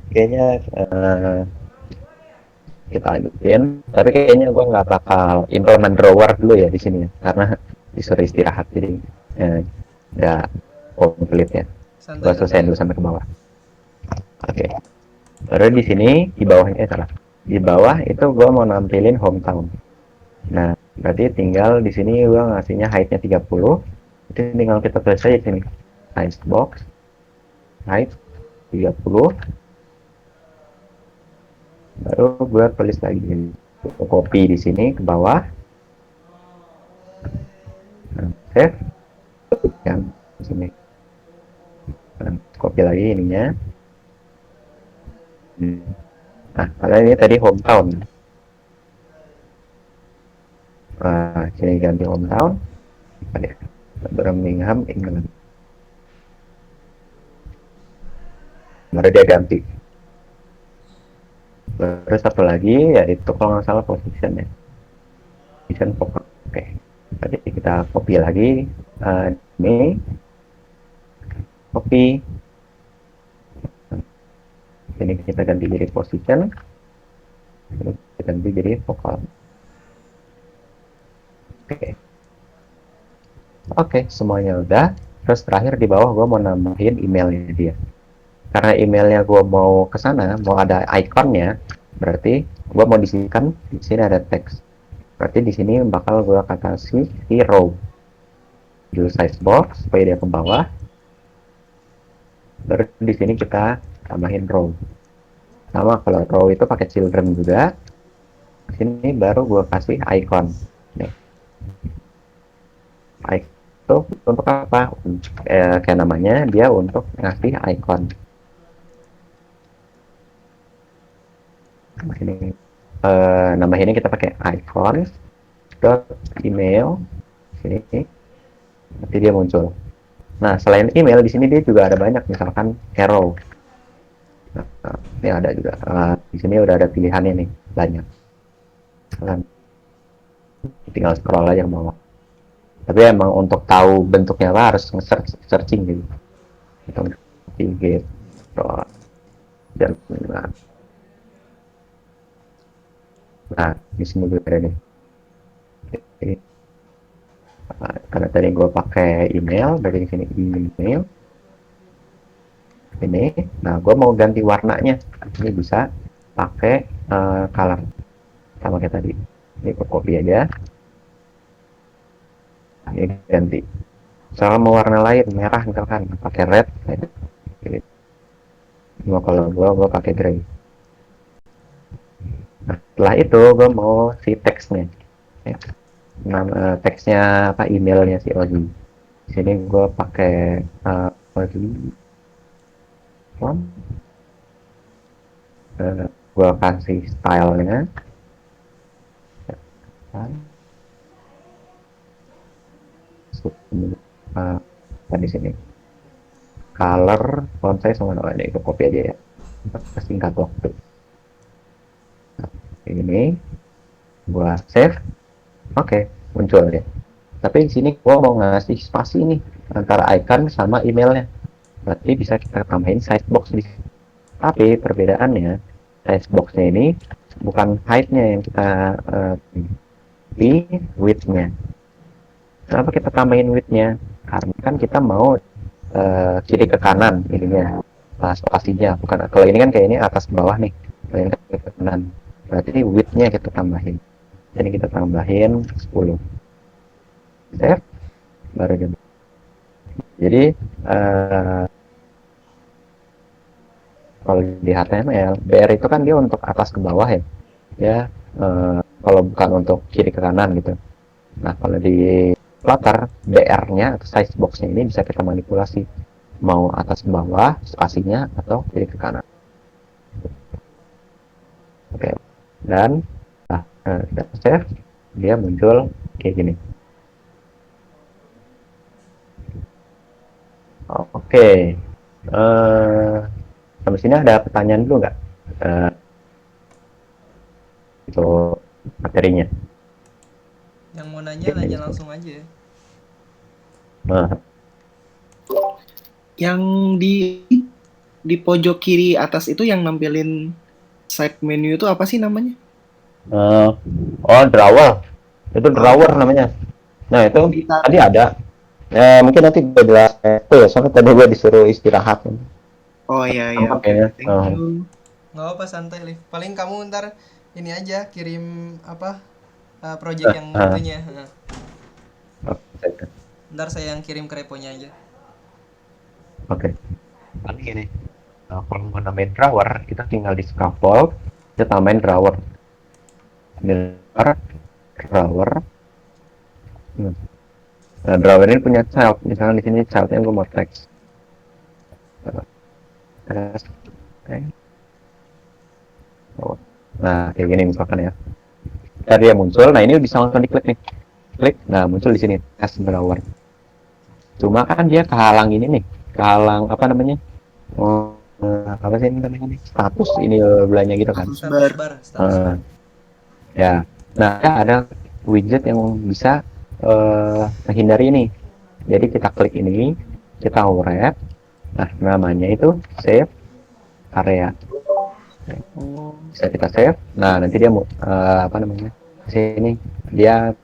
Kayaknya kita lanjutin, tapi kayaknya gue nggak bakal implement drawer dulu ya di sini ya, karena disuruh istirahat jadi nggak komplit ya. Gue selesai dulu sampai ke bawah. Oke. Baru di sini di bawahnya salah. Di bawah itu gue mau nampilin hometown. Nah, berarti tinggal di sini gue ngasihnya height-nya 30. Itu tinggal kita tulis aja di sini. Size box height 30. Baru gue tulis lagi copy di sini ke bawah. Nah, save yang di sini. Nah, copy lagi ininya. Nah, karena ini tadi hometown. Nah, sini ganti hometown. Birmingham, England. Baru dia ganti. Terus satu lagi yaitu kalau nggak salah position ya. Di position vocal. Oke. Tadi kita copy lagi ini, copy. Ini kita ganti jadi position, ini kita ganti jadi vokal. Oke, semuanya udah. Terus terakhir di bawah gue mau nambahin emailnya dia. Karena emailnya gue mau ke sana, mau ada ikonnya, berarti gue mau disisikan di sini ada teks. Berarti di sini bakal gue kasih di row, judul size box supaya dia ke bawah. Baru di sini kita tambahin row. Sama kalau row itu pakai children juga. Di sini baru gue kasih icon. Nih. Icon itu untuk apa? Kayak namanya dia untuk ngasih icon. Ini nama ini kita pakai icon dot email sini, nanti dia muncul. Nah, selain email di sini dia juga ada banyak, misalkan arrow. Nah, ini ada juga. Di sini udah ada pilihannya nih, banyak. Tinggal scroll aja ke bawah. Tapi emang untuk tahu bentuknya apa harus searching gitu. Gitu. Dan nah, di sini juga ada nih. Karena tadi gue pakai email, dari sini email. Ini, nah gue mau ganti warnanya. Ini bisa pakai color sama kayak tadi. Ini gue copy aja. Ini ganti. Soal mau warna lain, merah misalkan, pakai red. Mau kalau gue pakai gray. Nah, setelah itu gue mau si teksnya. Teksnya apa, emailnya si Ozi. Di sini gue pakai Ozi. Gue kasih stylenya. Di sini color font size sama nama ini, copy aja ya, singkat waktu. Nah, ini gua save. Oke, muncul ya. Tapi di sini gua mau ngasih spasi nih antara icon sama emailnya, berarti bisa kita tambahin size box di sini. Tapi perbedaannya, size boxnya ini bukan height-nya yang kita di width-nya. Kenapa kita tambahin width-nya? Karena kan kita mau kiri ke kanan ininya, spasinya. Bukan, kalau ini kan kayak ini atas bawah nih, kalau ini kan kiri ke kanan. Berarti width-nya kita tambahin. Jadi kita tambahin 10. Save. Baru jadi. Jadi kalau di HTML, BR itu kan dia untuk atas ke bawah ya. Ya, kalau bukan untuk kiri ke kanan gitu. Nah, kalau di Flutter, BR-nya atau size box-nya ini bisa kita manipulasi, mau atas ke bawah spasinya atau kiri ke kanan. Oke, dan kita save, dia muncul kayak gini. Oke, sampai sini ada pertanyaan dulu nggak? Itu materinya. Yang mau nanya langsung aja. Nah, Yang di pojok kiri atas itu yang nampilin side menu itu apa sih namanya? drawer. Itu drawer namanya. Nah, itu tadi ada. Mungkin nanti gue jelas itu ya, soalnya tadi gue disuruh istirahat. Oh iya iya. Oke. Thank you. Nggak apa, santai, Liv. Paling kamu ntar ini aja kirim apa project yang itunya. Ntar saya yang kirim ke reponya aja. Oke. Paling gini. Kalau mau nambahin drawer, kita tinggal di scaffold, kita tambahin drawer. Drawer. Nah, drawer ini punya child. Misalnya di sini childnya gue mau teks. Nah, kayak gini misalkan ya. Ntar dia muncul. Nah, ini bisa langsung diklik nih. Klik. Nah, muncul di sini test drawer. Cuma kan dia kehalang ini nih. Kehalang apa namanya? Apa sih ini namanya nih? Status ini belanya gitu kan. Status bar. Ya. Nah, ada widget yang bisa menghindari ini. Jadi kita klik ini, kita wrap. Nah, namanya itu save area. Bisa kita save. Nah, nanti dia mau apa namanya? Sini dia.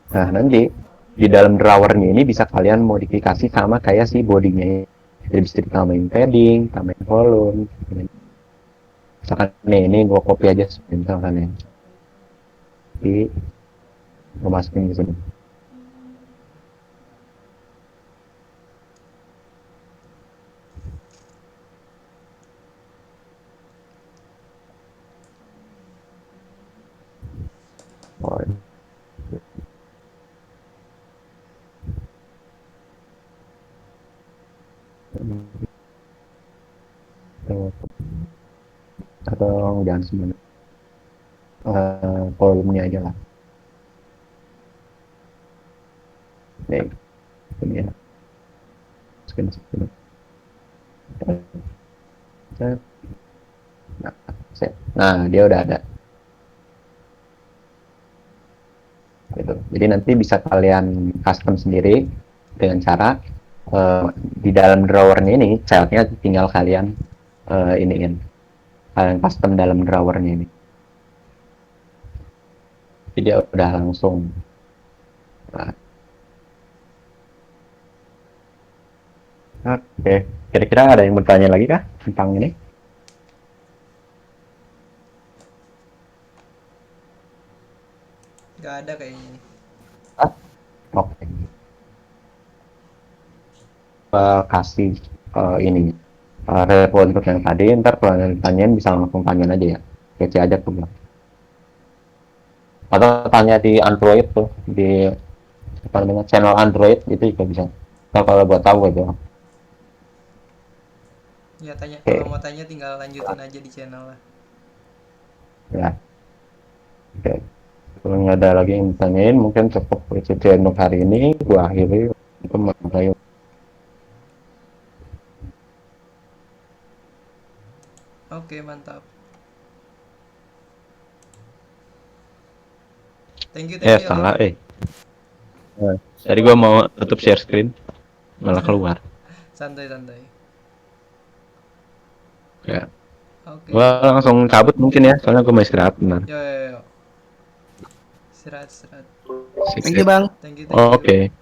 Nah, nanti di dalam drawernya ini bisa kalian modifikasi sama kayak si bodinya. Jadi bisa ditambahin padding, tambahin volume. Misalkan nih, ini gua copy aja misalkan ya. Di gua masukin di sini. Oh, atau jangan semuanya, volumenya aja lah. Nih, ini ya. Masukin. Nah, dia udah ada. Gitu. Jadi nanti bisa kalian custom sendiri dengan cara di dalam drawernya ini, childnya tinggal kalian iniin. Kalian custom dalam drawernya ini. Jadi dia udah langsung. Nah. Oke, kira-kira ada yang bertanya lagi kah tentang ini? Nggak ada kayaknya ini. Oke. Kasih ini respon untuk yang tadi, ntar kalau yang ditanyain bisa langsung tanyain aja ya, kece aja tuh, atau tanya di Android tuh, di apa namanya channel Android itu juga bisa. Nah, kalau buat tahu gitu. Ya tanya, Oke. kalau mau tanya tinggal lanjutin aja di channel lah. Ya, oke. Kalau nggak ada lagi yang ditanyain, mungkin cukup PCC untuk hari ini. Gua akhiri untuk memulai. Oke, mantap. Thank you Salah Alif. Tadi gua mau tutup share screen, malah keluar. Santai. Ya, Oke. gua langsung cabut mungkin ya, soalnya gua mau istirahat benar. Yo. Istirahat. Thank you, Bang. Thank you. Oke.